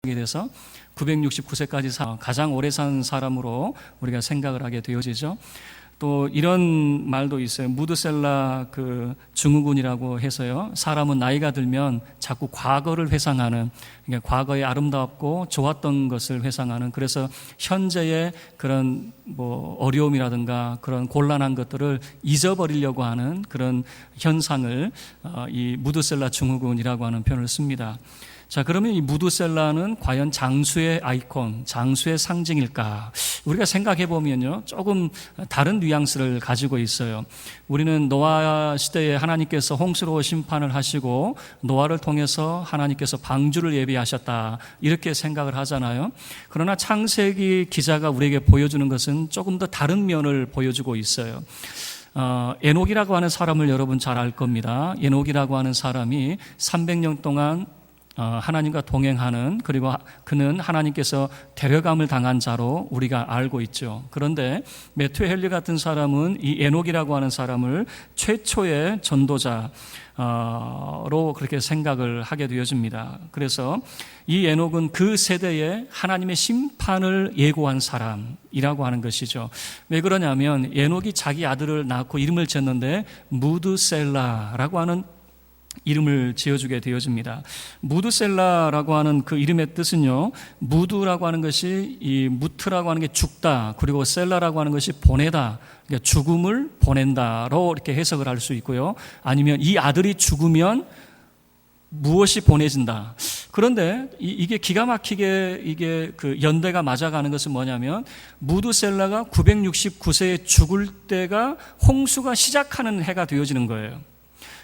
돼서 969세까지 가장 오래 산 사람으로 우리가 생각을 하게 되어지죠. 또 이런 말도 있어요. 무드셀라 증후군이라고 해서요. 사람은 나이가 들면 자꾸 과거를 회상하는, 그러니까 과거에 아름답고 좋았던 것을 회상하는, 그래서 현재의 그런 어려움이라든가 그런 곤란한 것들을 잊어버리려고 하는 그런 현상을 이 무드셀라 증후군이라고 하는 표현을 씁니다. 자, 그러면 이 무드셀라는 과연 장수의 아이콘, 장수의 상징일까? 우리가 생각해 보면요, 조금 다른 뉘앙스를 가지고 있어요. 우리는 노아 시대에 하나님께서 홍수로 심판을 하시고 노아를 통해서 하나님께서 방주를 예비하셨다, 이렇게 생각을 하잖아요. 그러나 창세기 기자가 우리에게 보여주는 것은 조금 더 다른 면을 보여주고 있어요. 에녹이라고 하는 사람을 여러분 잘 알 겁니다. 에녹이라고 하는 사람이 300년 동안 하나님과 동행하는, 그리고 그는 하나님께서 데려감을 당한 자로 우리가 알고 있죠. 그런데 매튜 헨리 같은 사람은 이 에녹이라고 하는 사람을 최초의 전도자로 그렇게 생각을 하게 되어집니다. 그래서 이 에녹은 그 세대에 하나님의 심판을 예고한 사람이라고 하는 것이죠. 왜 그러냐면 에녹이 자기 아들을 낳고 이름을 지었는데 무드셀라라고 하는 이름을 지어주게 되어집니다. 무드셀라라고 하는 그 이름의 뜻은요, 무드라고 하는 것이 이 무트라고 하는 게 죽다, 그리고 셀라라고 하는 것이 보내다, 그러니까 죽음을 보낸다로 이렇게 해석을 할 수 있고요. 아니면 이 아들이 죽으면 무엇이 보내진다. 그런데 이게 기가 막히게 이게 연대가 맞아가는 것은 뭐냐면, 무드셀라가 969세에 죽을 때가 홍수가 시작하는 해가 되어지는 거예요.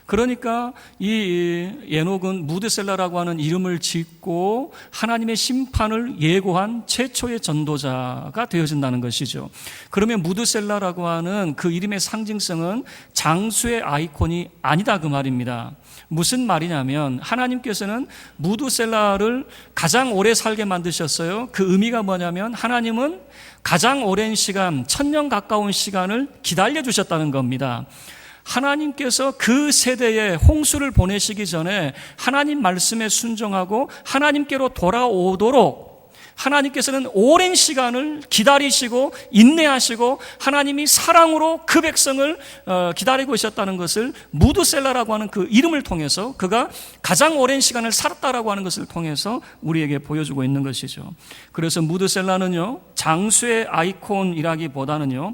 그러니까 이 에녹은 무드셀라라고 하는 이름을 짓고 하나님의 심판을 예고한 최초의 전도자가 되어진다는 것이죠. 그러면 무드셀라라고 하는 그 이름의 상징성은 장수의 아이콘이 아니다, 그 말입니다. 무슨 말이냐면, 하나님께서는 무드셀라를 가장 오래 살게 만드셨어요. 그 의미가 뭐냐면, 하나님은 가장 오랜 시간, 1000년 가까운 시간을 기다려 주셨다는 겁니다. 하나님께서 그 세대에 홍수를 보내시기 전에 하나님 말씀에 순종하고 하나님께로 돌아오도록 하나님께서는 오랜 시간을 기다리시고 인내하시고 하나님이 사랑으로 그 백성을 기다리고 있었다는 것을 무드셀라라고 하는 그 이름을 통해서, 그가 가장 오랜 시간을 살았다라고 하는 것을 통해서 우리에게 보여주고 있는 것이죠. 그래서 무드셀라는요, 장수의 아이콘이라기보다는요,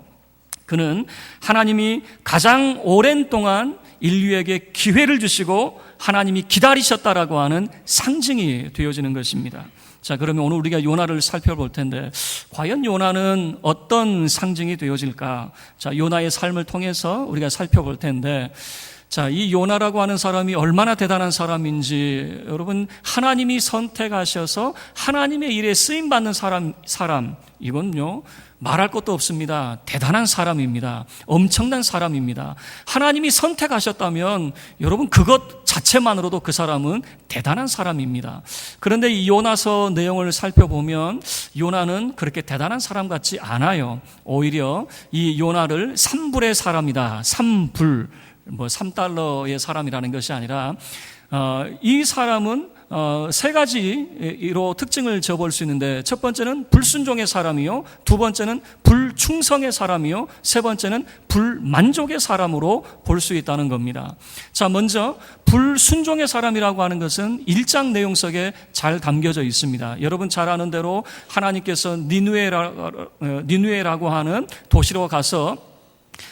그는 하나님이 가장 오랜 동안 인류에게 기회를 주시고 하나님이 기다리셨다라고 하는 상징이 되어지는 것입니다. 자, 그러면 오늘 우리가 요나를 살펴볼 텐데, 과연 요나는 어떤 상징이 되어질까? 자, 요나의 삶을 통해서 우리가 살펴볼 텐데, 자, 이 요나라고 하는 사람이 얼마나 대단한 사람인지, 여러분, 하나님이 선택하셔서 하나님의 일에 쓰임받는 사람, 이건요, 말할 것도 없습니다. 대단한 사람입니다. 엄청난 사람입니다. 하나님이 선택하셨다면 여러분, 그것 자체만으로도 그 사람은 대단한 사람입니다. 그런데 이 요나서 내용을 살펴보면 요나는 그렇게 대단한 사람 같지 않아요. 오히려 이 요나를 3불의 사람이다. 3불, $3의 사람이라는 것이 아니라 이 사람은 세 가지로 특징을 지어볼 수 있는데, 첫 번째는 불순종의 사람이요, 두 번째는 불충성의 사람이요, 세 번째는 불만족의 사람으로 볼 수 있다는 겁니다. 자, 먼저 불순종의 사람이라고 하는 것은 1장 내용 속에 잘 담겨져 있습니다. 여러분 잘 아는 대로 하나님께서 니느웨라고 하는 도시로 가서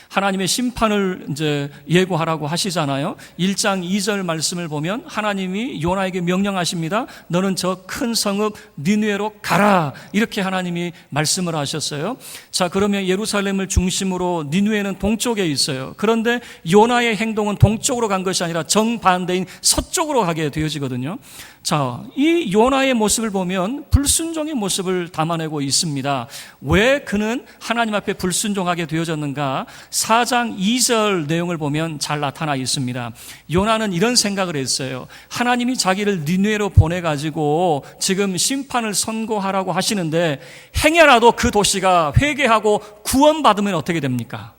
하나님의 심판을 이제 예고하라고 하시잖아요. 1장 2절 말씀을 보면 하나님이 요나에게 명령하십니다. 너는 저 큰 성읍 니느웨로 가라, 이렇게 하나님이 말씀을 하셨어요. 자, 그러면 예루살렘을 중심으로 니느웨는 동쪽에 있어요. 그런데 요나의 행동은 동쪽으로 간 것이 아니라 정반대인 서쪽으로 가게 되어지거든요. 자, 이 요나의 모습을 보면 불순종의 모습을 담아내고 있습니다. 왜 그는 하나님 앞에 불순종하게 되어졌는가? 4장 2절 내용을 보면 잘 나타나 있습니다. 요나는 이런 생각을 했어요. 하나님이 자기를 니느웨로 보내가지고 지금 심판을 선고하라고 하시는데, 행여라도 그 도시가 회개하고 구원받으면 어떻게 됩니까?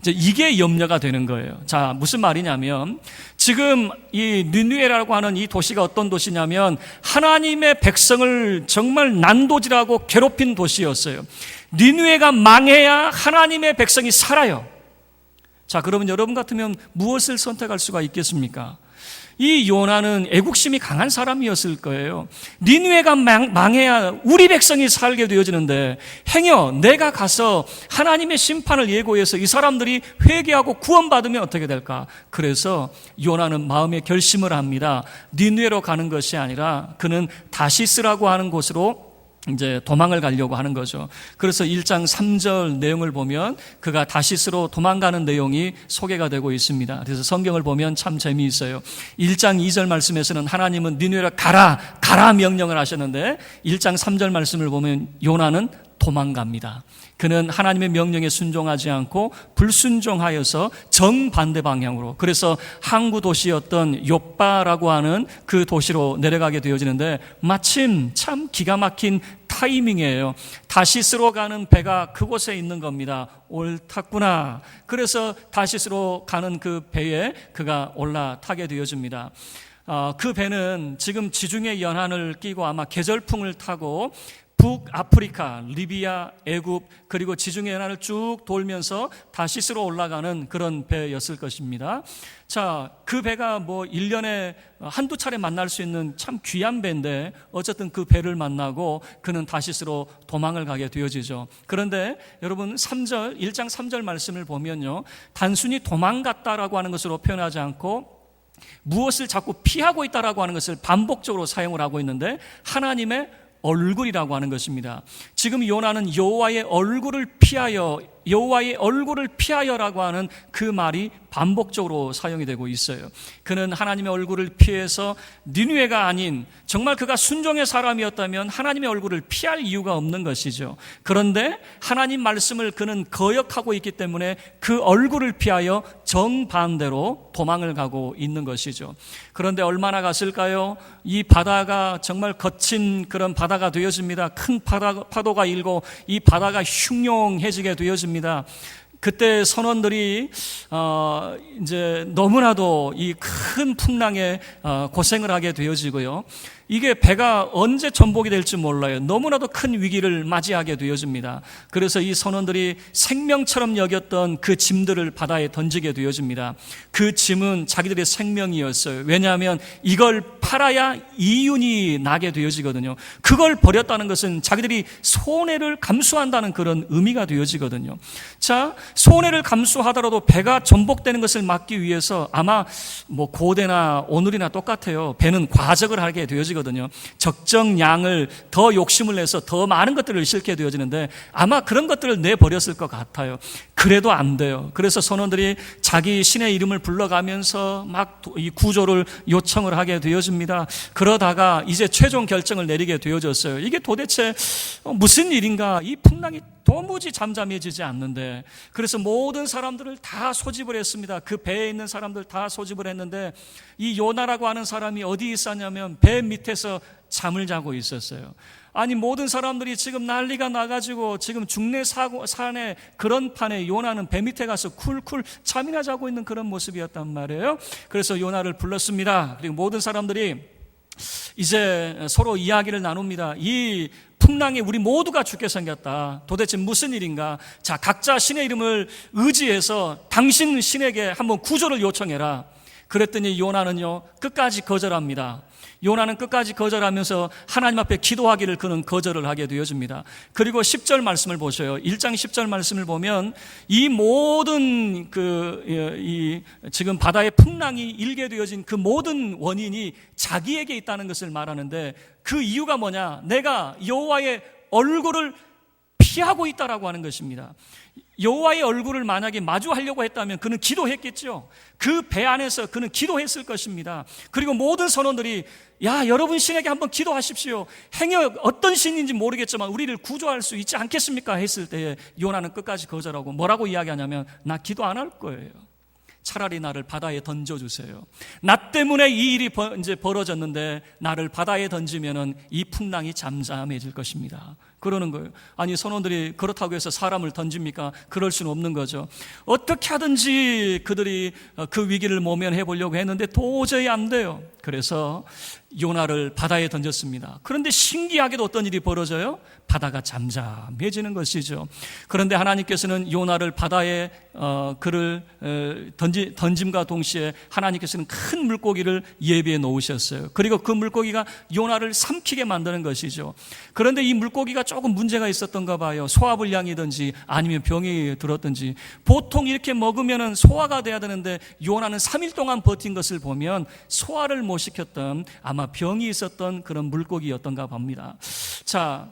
이제 이게 염려가 되는 거예요. 자, 무슨 말이냐면 지금 이 니느웨라고 하는 이 도시가 어떤 도시냐면 하나님의 백성을 정말 난도질하고 괴롭힌 도시였어요. 니느웨가 망해야 하나님의 백성이 살아요. 자, 그러면 여러분 같으면 무엇을 선택할 수가 있겠습니까? 이 요나는 애국심이 강한 사람이었을 거예요. 니느웨가 망해야 우리 백성이 살게 되어지는데 행여 내가 가서 하나님의 심판을 예고해서 이 사람들이 회개하고 구원받으면 어떻게 될까? 그래서 요나는 마음의 결심을 합니다. 니느웨로 가는 것이 아니라 그는 다시스라고 하는 곳으로 이제 도망을 가려고 하는 거죠. 그래서 1장 3절 내용을 보면 그가 다시스로 도망가는 내용이 소개가 되고 있습니다. 그래서 성경을 보면 참 재미있어요. 1장 2절 말씀에서는 하나님은 니느웨로 가라 명령을 하셨는데 1장 3절 말씀을 보면 요나는 도망갑니다. 그는 하나님의 명령에 순종하지 않고 불순종하여서 정반대 방향으로, 그래서 항구 도시였던 욥바라고 하는 그 도시로 내려가게 되어지는데 마침 참 기가 막힌 타이밍이에요. 다시스로 가는 배가 그곳에 있는 겁니다. 옳았구나. 그래서 다시스로 가는 그 배에 그가 올라타게 되어집니다. 그 배는 지금 지중해 연안을 끼고 아마 계절풍을 타고 북아프리카, 리비아, 애굽 그리고 지중해 연안을 쭉 돌면서 다시스로 올라가는 그런 배였을 것입니다. 자, 그 배가 뭐 1년에 한두 차례 만날 수 있는 참 귀한 배인데 어쨌든 그 배를 만나고 그는 다시스로 도망을 가게 되어지죠. 그런데 여러분 1장 3절 말씀을 보면요, 단순히 도망갔다라고 하는 것으로 표현하지 않고 무엇을 자꾸 피하고 있다라고 하는 것을 반복적으로 사용을 하고 있는데 하나님의 얼굴이라고 하는 것입니다. 지금 요나는 여호와의 얼굴을 피하여라고 하는 그 말이 반복적으로 사용이 되고 있어요. 그는 하나님의 얼굴을 피해서 니느웨가 아닌 정말 그가 순종의 사람이었다면 하나님의 얼굴을 피할 이유가 없는 것이죠. 그런데 하나님 말씀을 그는 거역하고 있기 때문에 그 얼굴을 피하여 정반대로 도망을 가고 있는 것이죠. 그런데 얼마나 갔을까요? 이 바다가 정말 거친 그런 바다가 되어집니다. 큰 파도가 일고 이 바다가 흉용해지게 되어집니다. 그때 선원들이 이제 너무나도 이 큰 풍랑에 고생을 하게 되어지고요. 이게 배가 언제 전복이 될지 몰라요. 너무나도 큰 위기를 맞이하게 되어집니다. 그래서 이 선원들이 생명처럼 여겼던 그 짐들을 바다에 던지게 되어집니다. 그 짐은 자기들의 생명이었어요. 왜냐하면 이걸 팔아야 이윤이 나게 되어지거든요. 그걸 버렸다는 것은 자기들이 손해를 감수한다는 그런 의미가 되어지거든요. 자, 손해를 감수하더라도 배가 전복되는 것을 막기 위해서 아마 뭐 고대나 오늘이나 똑같아요. 배는 과적을 하게 되어지거든요. 적정 양을 더 욕심을 내서 더 많은 것들을 싣게 되어지는데 아마 그런 것들을 내버렸을 것 같아요. 그래도 안 돼요. 그래서 선원들이 자기 신의 이름을 불러가면서 막 이 구조를 요청을 하게 되어집니다. 그러다가 이제 최종 결정을 내리게 되어졌어요. 이게 도대체 무슨 일인가? 이 풍랑이 도무지 잠잠해지지 않는데, 그래서 모든 사람들을 다 소집을 했습니다. 그 배에 있는 사람들 다 소집을 했는데 이 요나라고 하는 사람이 어디 있었냐면 배 밑에서 잠을 자고 있었어요. 아니, 모든 사람들이 지금 난리가 나가지고 지금 중내산의 그런 판에 요나는 배 밑에 가서 쿨쿨 잠이나 자고 있는 그런 모습이었단 말이에요. 그래서 요나를 불렀습니다. 그리고 모든 사람들이 이제 서로 이야기를 나눕니다. 이 풍랑에 우리 모두가 죽게 생겼다. 도대체 무슨 일인가? 자, 각자 신의 이름을 의지해서 당신 신에게 한번 구조를 요청해라. 그랬더니 요나는요, 끝까지 거절합니다. 요나는 끝까지 거절하면서 하나님 앞에 기도하기를 그는 거절을 하게 되어집니다. 그리고 10절 말씀을 보셔요. 1장 10절 말씀을 보면 이 모든 지금 바다의 풍랑이 일게 되어진 그 모든 원인이 자기에게 있다는 것을 말하는데 그 이유가 뭐냐? 내가 여호와의 얼굴을 피하고 있다라고 하는 것입니다. 여호와의 얼굴을 만약에 마주하려고 했다면 그는 기도했겠죠. 그 배 안에서 그는 기도했을 것입니다. 그리고 모든 선원들이 야, 여러분 신에게 한번 기도하십시오. 행여 어떤 신인지 모르겠지만 우리를 구조할 수 있지 않겠습니까? 했을 때에 요나는 끝까지 거절하고 뭐라고 이야기하냐면 나 기도 안 할 거예요. 차라리 나를 바다에 던져주세요. 나 때문에 이 일이 이제 벌어졌는데 나를 바다에 던지면은 이 풍랑이 잠잠해질 것입니다. 그러는 거예요. 아니, 선원들이 그렇다고 해서 사람을 던집니까? 그럴 수는 없는 거죠. 어떻게 하든지 그들이 그 위기를 모면해 보려고 했는데 도저히 안 돼요. 그래서 요나를 바다에 던졌습니다. 그런데 신기하게도 어떤 일이 벌어져요? 바다가 잠잠해지는 것이죠. 그런데 하나님께서는 요나를 바다에 그를 던짐과 동시에 하나님께서는 큰 물고기를 예비해 놓으셨어요. 그리고 그 물고기가 요나를 삼키게 만드는 것이죠. 그런데 이 물고기가 조금 문제가 있었던가 봐요. 소화불량이든지 아니면 병이 들었든지. 보통 이렇게 먹으면 소화가 돼야 되는데 요나는 3일 동안 버틴 것을 보면 소화를 못 시켰던, 아마 병이 있었던 그런 물고기였던가 봅니다. 자,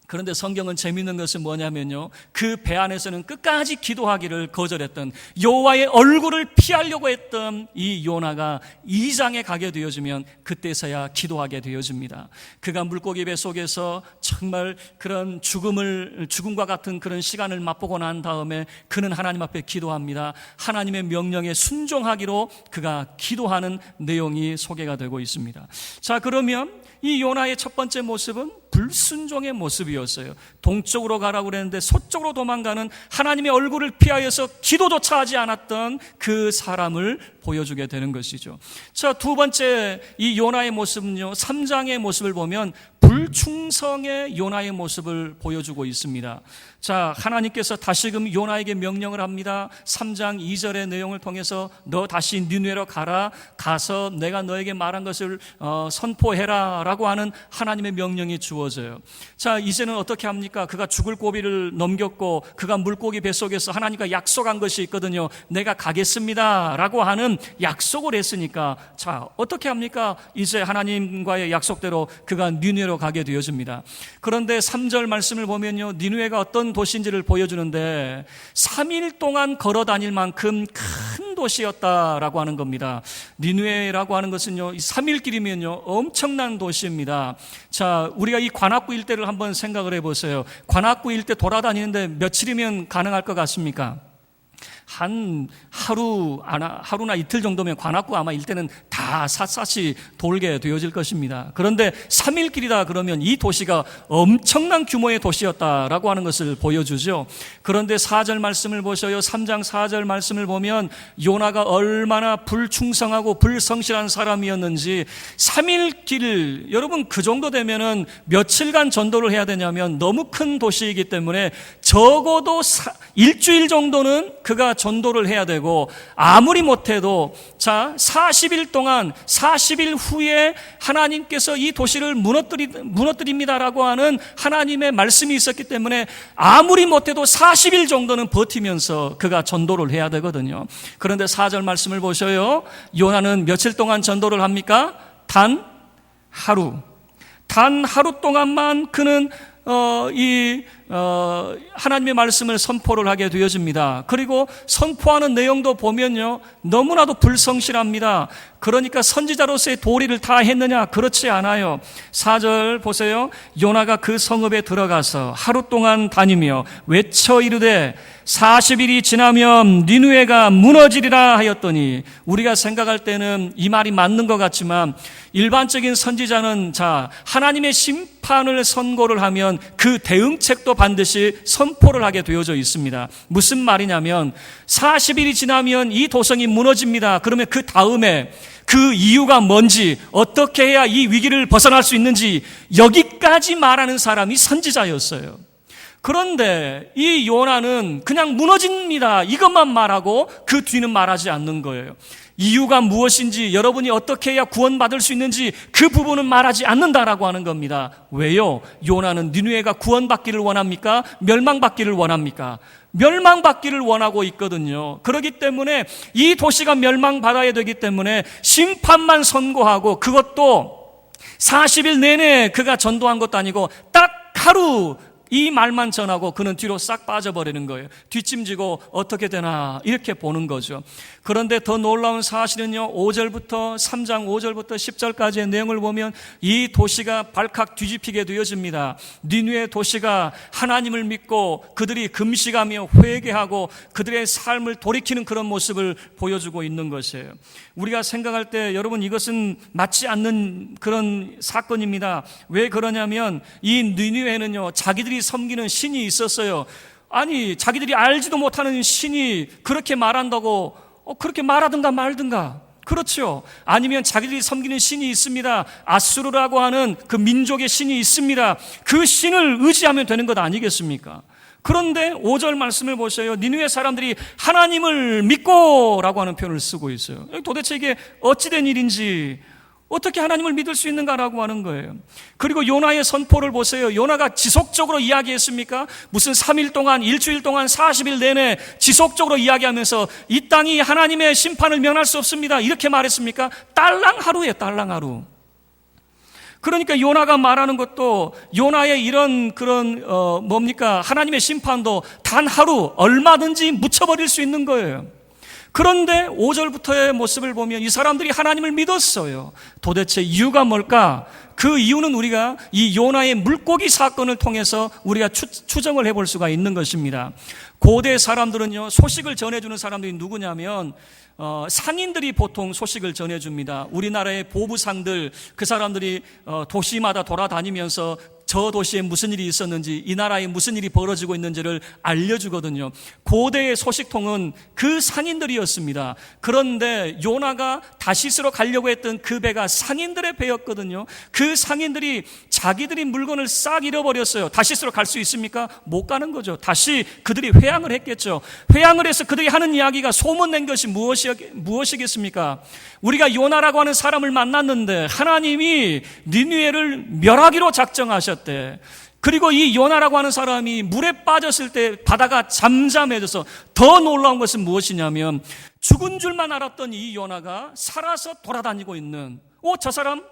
그런데 성경은 재미있는 것은 뭐냐면요, 그 배 안에서는 끝까지 기도하기를 거절했던, 여호와의 얼굴을 피하려고 했던 이 요나가 2장에 가게 되어지면 그때서야 기도하게 되어집니다. 그가 물고기 배 속에서 정말 그런 죽음과 같은 그런 시간을 맛보고 난 다음에 그는 하나님 앞에 기도합니다. 하나님의 명령에 순종하기로 그가 기도하는 내용이 소개가 되고 있습니다. 자, 그러면 이 요나의 첫 번째 모습은 불순종의 모습이었어요. 동쪽으로 가라고 그랬는데 서쪽으로 도망가는, 하나님의 얼굴을 피하여서 기도조차 하지 않았던 그 사람을 보여주게 되는 것이죠. 자, 두 번째 이 요나의 모습은요, 3장의 모습을 보면 불충성의 요나의 모습을 보여주고 있습니다. 자, 하나님께서 다시금 요나에게 명령을 합니다. 3장 2절의 내용을 통해서 너 다시 니느웨로 가라, 가서 내가 너에게 말한 것을 선포해라 라고 하는 하나님의 명령이 주어져요. 자, 이제는 어떻게 합니까? 그가 죽을 고비를 넘겼고 그가 물고기 뱃속에서 하나님과 약속한 것이 있거든요. 내가 가겠습니다 라고 하는 약속을 했으니까, 자, 어떻게 합니까? 이제 하나님과의 약속대로 그가 니느웨로 가게 되어집니다. 그런데 3절 말씀을 보면요, 니느웨가 어떤 도시인지를 보여주는데 3일 동안 걸어 다닐 만큼 큰 도시였다라고 하는 겁니다. 니느웨라고 하는 것은요, 3일 길이면요 엄청난 도시입니다. 자, 우리가 이 관악구 일대를 한번 생각을 해보세요. 관악구 일대 돌아다니는데 며칠이면 가능할 것 같습니까? 한 하루나 이틀 정도면 관악구 아마 일대는 다 샅샅이 돌게 되어질 것입니다. 그런데 3일 길이다 그러면 이 도시가 엄청난 규모의 도시였다라고 하는 것을 보여주죠. 그런데 4절 말씀을 보셔요. 3장 4절 말씀을 보면 요나가 얼마나 불충성하고 불성실한 사람이었는지, 3일 길, 여러분 그 정도 되면은 며칠간 전도를 해야 되냐면 너무 큰 도시이기 때문에 적어도 일주일 정도는 그가 전도를 해야 되고, 아무리 못해도 자 40일 동안 40일 후에 하나님께서 이 도시를 무너뜨립니다라고 하는 하나님의 말씀이 있었기 때문에 아무리 못해도 40일 정도는 버티면서 그가 전도를 해야 되거든요. 그런데 4절 말씀을 보셔요. 요나는 며칠 동안 전도를 합니까? 단 하루 동안만 그는 하나님의 말씀을 선포를 하게 되어집니다. 그리고 선포하는 내용도 보면요, 너무나도 불성실합니다. 그러니까 선지자로서의 도리를 다 했느냐? 그렇지 않아요. 4절 보세요. 요나가 그 성읍에 들어가서 하루 동안 다니며 외쳐 이르되 40일이 지나면 니느웨가 무너지리라 하였더니, 우리가 생각할 때는 이 말이 맞는 것 같지만 일반적인 선지자는 자 하나님의 심판을 선고를 하면 그 대응책도 반드시 선포를 하게 되어져 있습니다. 무슨 말이냐면 40일이 지나면 이 도성이 무너집니다. 그러면 그 다음에 그 이유가 뭔지, 어떻게 해야 이 위기를 벗어날 수 있는지 여기까지 말하는 사람이 선지자였어요. 그런데 이 요나는 그냥 무너집니다 이것만 말하고 그 뒤는 말하지 않는 거예요. 이유가 무엇인지, 여러분이 어떻게 해야 구원받을 수 있는지 그 부분은 말하지 않는다라고 하는 겁니다. 왜요? 요나는 니느웨가 구원받기를 원합니까? 멸망받기를 원합니까? 멸망받기를 원하고 있거든요. 그렇기 때문에 이 도시가 멸망받아야 되기 때문에 심판만 선고하고, 그것도 40일 내내 그가 전도한 것도 아니고 딱 하루 이 말만 전하고 그는 뒤로 싹 빠져버리는 거예요. 뒷짐지고 어떻게 되나 이렇게 보는 거죠. 그런데 더 놀라운 사실은요, 5절부터 3장 5절부터 10절까지의 내용을 보면 이 도시가 발칵 뒤집히게 되어집니다. 니느웨 도시가 하나님을 믿고 그들이 금식하며 회개하고 그들의 삶을 돌이키는 그런 모습을 보여주고 있는 것이에요. 우리가 생각할 때 여러분, 이것은 맞지 않는 그런 사건입니다. 왜 그러냐면 이 니느웨는요, 자기들이 섬기는 신이 있었어요. 아니, 자기들이 알지도 못하는 신이 그렇게 말한다고 그렇게 말하든가 말든가. 그렇죠. 아니면 자기들이 섬기는 신이 있습니다. 아수르라고 하는 그 민족의 신이 있습니다. 그 신을 의지하면 되는 것 아니겠습니까? 그런데 5절 말씀을 보셔요. 니느웨 사람들이 하나님을 믿고 라고 하는 표현을 쓰고 있어요. 도대체 이게 어찌된 일인지, 어떻게 하나님을 믿을 수 있는가라고 하는 거예요. 그리고 요나의 선포를 보세요. 요나가 지속적으로 이야기했습니까? 무슨 3일 동안, 일주일 동안, 40일 내내 지속적으로 이야기하면서 이 땅이 하나님의 심판을 면할 수 없습니다, 이렇게 말했습니까? 딸랑 하루에 딸랑 하루. 그러니까 요나가 말하는 것도, 요나의 이런 그런 하나님의 심판도 단 하루 얼마든지 묻혀버릴 수 있는 거예요. 그런데 5절부터의 모습을 보면 이 사람들이 하나님을 믿었어요. 도대체 이유가 뭘까? 그 이유는 우리가 이 요나의 물고기 사건을 통해서 우리가 추정을 해볼 수가 있는 것입니다. 고대 사람들은요, 소식을 전해주는 사람들이 누구냐면 상인들이 보통 소식을 전해줍니다. 우리나라의 보부상들, 그 사람들이 도시마다 돌아다니면서 저 도시에 무슨 일이 있었는지, 이 나라에 무슨 일이 벌어지고 있는지를 알려주거든요. 고대의 소식통은 그 상인들이었습니다. 그런데 요나가 다시스로 가려고 했던 그 배가 상인들의 배였거든요. 그 상인들이 자기들이 물건을 싹 잃어버렸어요. 다시스로 갈 수 있습니까? 못 가는 거죠. 다시 그들이 회항을 했겠죠. 회항을 해서 그들이 하는 이야기가, 소문낸 것이 무엇이겠습니까? 우리가 요나라고 하는 사람을 만났는데 하나님이 니느웨를 멸하기로 작정하셨대. 그리고 이 요나라고 하는 사람이 물에 빠졌을 때 바다가 잠잠해져서, 더 놀라운 것은 무엇이냐면 죽은 줄만 알았던 이 요나가 살아서 돌아다니고 있는, 저 사람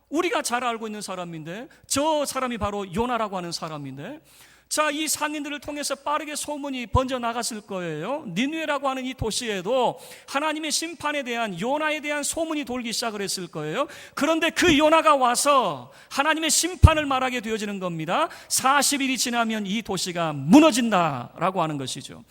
우리가 잘 알고 있는 사람인데, 저 사람이 바로 요나라고 하는 사람인데, 자, 이 상인들을 통해서 빠르게 소문이 번져나갔을 거예요. 니느웨라고 하는 이 도시에도 하나님의 심판에 대한, 요나에 대한 소문이 돌기 시작을 했을 거예요. 그런데 그 요나가 와서 하나님의 심판을 말하게 되어지는 겁니다. 40일이 지나면 이 도시가 무너진다라고 하는 것이죠.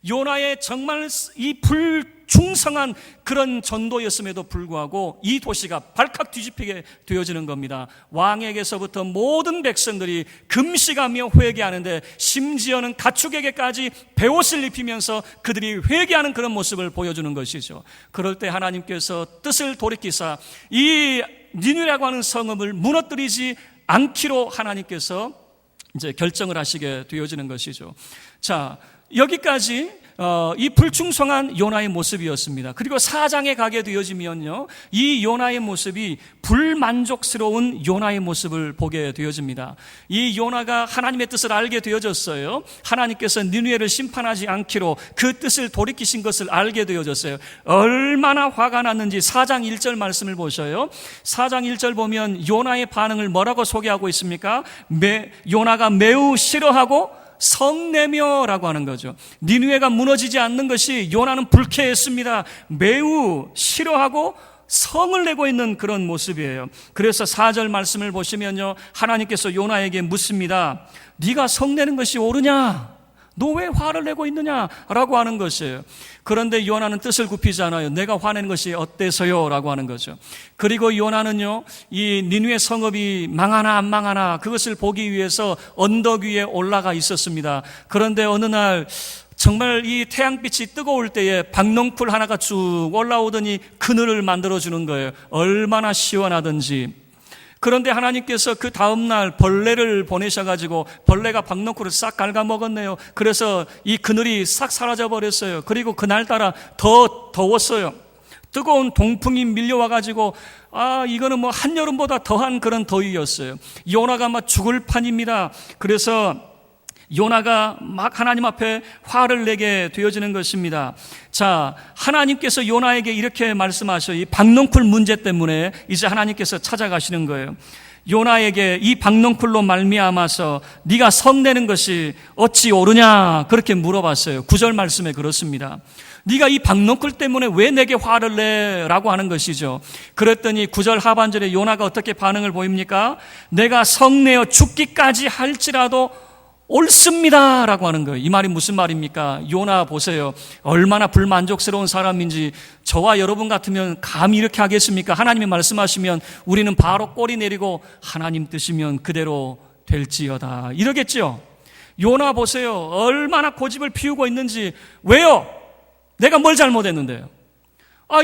요나의 정말 이 불충성한 그런 전도였음에도 불구하고 이 도시가 발칵 뒤집히게 되어지는 겁니다. 왕에게서부터 모든 백성들이 금식하며 회개하는데, 심지어는 가축에게까지 베옷을 입히면서 그들이 회개하는 그런 모습을 보여주는 것이죠. 그럴 때 하나님께서 뜻을 돌이키사 이 니느웨라고 하는 성읍을 무너뜨리지 않기로 하나님께서 이제 결정을 하시게 되어지는 것이죠. 자, 여기까지 이 불충성한 요나의 모습이었습니다. 그리고 4장에 가게 되어지면요, 이 요나의 모습이 불만족스러운 요나의 모습을 보게 되어집니다. 이 요나가 하나님의 뜻을 알게 되어졌어요. 하나님께서 니느웨를 심판하지 않기로 그 뜻을 돌이키신 것을 알게 되어졌어요. 얼마나 화가 났는지 4장 1절 말씀을 보셔요. 4장 1절 보면 요나의 반응을 뭐라고 소개하고 있습니까? 요나가 매우 싫어하고 성내며라고 하는 거죠. 니느웨가 무너지지 않는 것이 요나는 불쾌했습니다. 매우 싫어하고 성을 내고 있는 그런 모습이에요. 그래서 4절 말씀을 보시면요, 하나님께서 요나에게 묻습니다. 네가 성내는 것이 옳으냐? 너 왜 화를 내고 있느냐? 라고 하는 것이에요. 그런데 요나는 뜻을 굽히지 않아요. 내가 화내는 것이 어때서요? 라고 하는 거죠. 그리고 요나는요, 이 니느웨 성읍이 망하나 안 망하나 그것을 보기 위해서 언덕 위에 올라가 있었습니다. 그런데 어느 날 정말 이 태양빛이 뜨거울 때에 박넝쿨 하나가 쭉 올라오더니 그늘을 만들어주는 거예요. 얼마나 시원하든지. 그런데 하나님께서 그 다음날 벌레를 보내셔가지고 벌레가 박넝쿨을 싹 갉아먹었네요. 그래서 이 그늘이 싹 사라져버렸어요. 그리고 그날따라 더 더웠어요. 뜨거운 동풍이 밀려와가지고 이거는 뭐 한여름보다 더한 그런 더위였어요. 요나가 막 죽을 판입니다. 그래서 요나가 막 하나님 앞에 화를 내게 되어지는 것입니다. 자, 하나님께서 요나에게 이렇게 말씀하셔요. 이 박넝쿨 문제 때문에 이제 하나님께서 찾아가시는 거예요. 요나에게 이 박넝쿨로 말미암아서 네가 성내는 것이 어찌 옳으냐 그렇게 물어봤어요. 9절 말씀에 그렇습니다. 네가 이 박넝쿨 때문에 왜 내게 화를 내? 라고 하는 것이죠. 그랬더니 9절 하반절에 요나가 어떻게 반응을 보입니까? 내가 성내어 죽기까지 할지라도 옳습니다 라고 하는 거예요. 이 말이 무슨 말입니까? 요나 보세요. 얼마나 불만족스러운 사람인지. 저와 여러분 같으면 감히 이렇게 하겠습니까? 하나님이 말씀하시면 우리는 바로 꼬리 내리고 하나님 뜻이면 그대로 될지어다 이러겠죠. 요나 보세요. 얼마나 고집을 피우고 있는지. 왜요? 내가 뭘 잘못했는데요?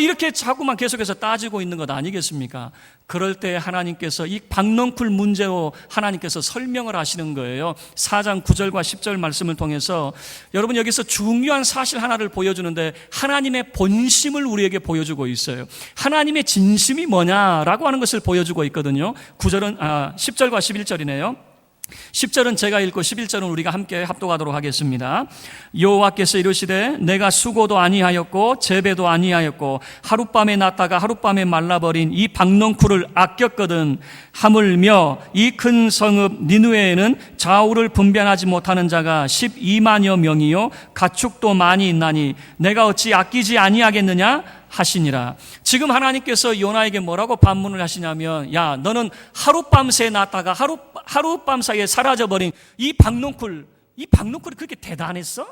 이렇게 자꾸만 계속해서 따지고 있는 것 아니겠습니까? 그럴 때 하나님께서 이 박넝쿨 문제로 하나님께서 설명을 하시는 거예요. 4장 9절과 10절 말씀을 통해서 여러분 여기서 중요한 사실 하나를 보여주는데 하나님의 본심을 우리에게 보여주고 있어요. 하나님의 진심이 뭐냐라고 하는 것을 보여주고 있거든요. 10절과 11절이네요. 10절은 제가 읽고 11절은 우리가 함께 합독하도록 하겠습니다. 여호와께서 이르시되 내가 수고도 아니하였고 재배도 아니하였고 하룻밤에 났다가 하룻밤에 말라버린 이 박넝쿨을 아꼈거든. 하물며 이 큰 성읍 니느웨에는 좌우를 분별하지 못하는 자가 12만여 명이요 가축도 많이 있나니 내가 어찌 아끼지 아니하겠느냐 하시니라. 지금 하나님께서 요나에게 뭐라고 반문을 하시냐면, 야 너는 하룻밤새 났다가 하룻밤 사이에 사라져버린 이 박넝쿨이 그렇게 대단했어?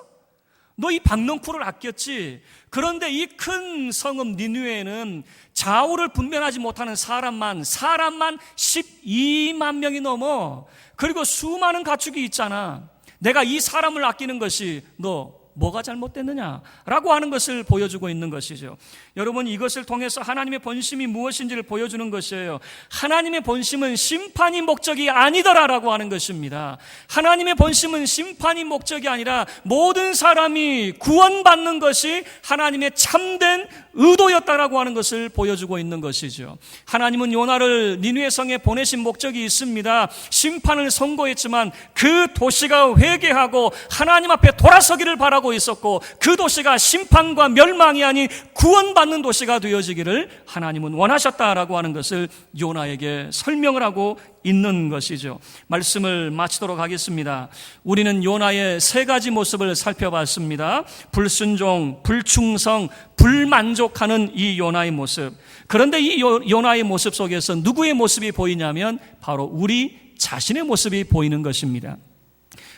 너 이 박넝쿨을 아꼈지? 그런데 이 큰 성읍 니느웨에는 좌우를 분별하지 못하는 사람만 12만 명이 넘어. 그리고 수많은 가축이 있잖아. 내가 이 사람을 아끼는 것이 너 뭐가 잘못됐느냐라고 하는 것을 보여주고 있는 것이죠. 여러분 이것을 통해서 하나님의 본심이 무엇인지를 보여주는 것이에요. 하나님의 본심은 심판이 목적이 아니더라라고 하는 것입니다. 하나님의 본심은 심판이 목적이 아니라 모든 사람이 구원받는 것이 하나님의 참된 의도였다라고 하는 것을 보여주고 있는 것이죠. 하나님은 요나를 니느웨 성에 보내신 목적이 있습니다. 심판을 선고했지만 그 도시가 회개하고 하나님 앞에 돌아서기를 바라고 있었고 그 도시가 심판과 멸망이 아닌 구원받는 도시가 되어지기를 하나님은 원하셨다라고 하는 것을 요나에게 설명을 하고 있는 것이죠. 말씀을 마치도록 하겠습니다. 우리는 요나의 세 가지 모습을 살펴봤습니다. 불순종, 불충성, 불만족하는 이 요나의 모습. 그런데 이 요나의 모습 속에서 누구의 모습이 보이냐면 바로 우리 자신의 모습이 보이는 것입니다.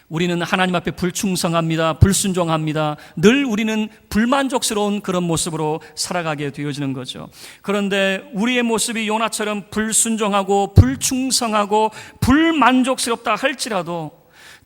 우리는 하나님 앞에 불충성합니다. 불순종합니다. 늘 우리는 불만족스러운 그런 모습으로 살아가게 되어지는 거죠. 그런데 우리의 모습이 요나처럼 불순종하고 불충성하고 불만족스럽다 할지라도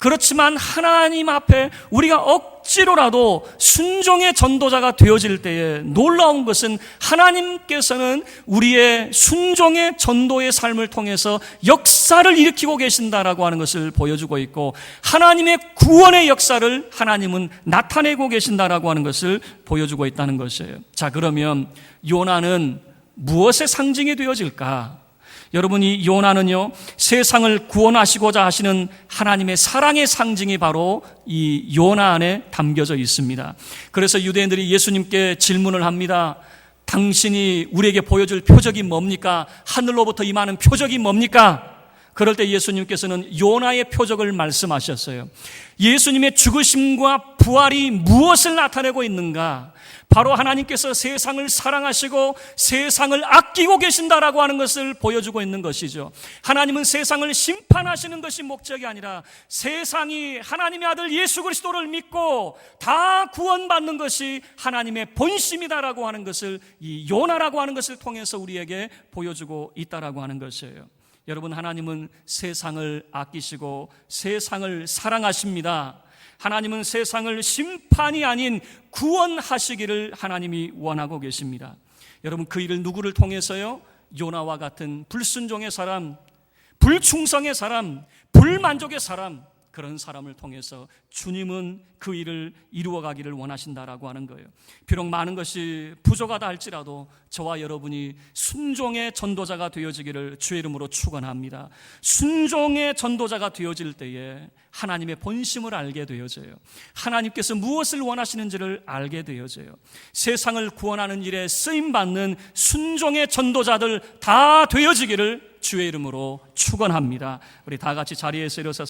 그렇지만 하나님 앞에 우리가 억지로라도 순종의 전도자가 되어질 때에 놀라운 것은 하나님께서는 우리의 순종의 전도의 삶을 통해서 역사를 일으키고 계신다라고 하는 것을 보여주고 있고 하나님의 구원의 역사를 하나님은 나타내고 계신다라고 하는 것을 보여주고 있다는 것이에요. 자, 그러면 요나는 무엇의 상징이 되어질까? 여러분 이 요나는요 세상을 구원하시고자 하시는 하나님의 사랑의 상징이 바로 이 요나 안에 담겨져 있습니다. 그래서 유대인들이 예수님께 질문을 합니다. 당신이 우리에게 보여줄 표적이 뭡니까? 하늘로부터 임하는 표적이 뭡니까? 그럴 때 예수님께서는 요나의 표적을 말씀하셨어요. 예수님의 죽으심과 부활이 무엇을 나타내고 있는가? 바로 하나님께서 세상을 사랑하시고 세상을 아끼고 계신다라고 하는 것을 보여주고 있는 것이죠. 하나님은 세상을 심판하시는 것이 목적이 아니라 세상이 하나님의 아들 예수 그리스도를 믿고 다 구원받는 것이 하나님의 본심이다라고 하는 것을 이 요나라고 하는 것을 통해서 우리에게 보여주고 있다라고 하는 것이에요. 여러분 하나님은 세상을 아끼시고 세상을 사랑하십니다. 하나님은 세상을 심판이 아닌 구원하시기를 하나님이 원하고 계십니다. 여러분 그 일을 누구를 통해서요? 요나와 같은 불순종의 사람, 불충성의 사람, 불만족의 사람, 그런 사람을 통해서 주님은 그 일을 이루어가기를 원하신다라고 하는 거예요. 비록 많은 것이 부족하다 할지라도 저와 여러분이 순종의 전도자가 되어지기를 주의 이름으로 축원합니다. 순종의 전도자가 되어질 때에 하나님의 본심을 알게 되어져요. 하나님께서 무엇을 원하시는지를 알게 되어져요. 세상을 구원하는 일에 쓰임받는 순종의 전도자들 다 되어지기를 주의 이름으로 축원합니다. 우리 다 같이 자리에서 일어서서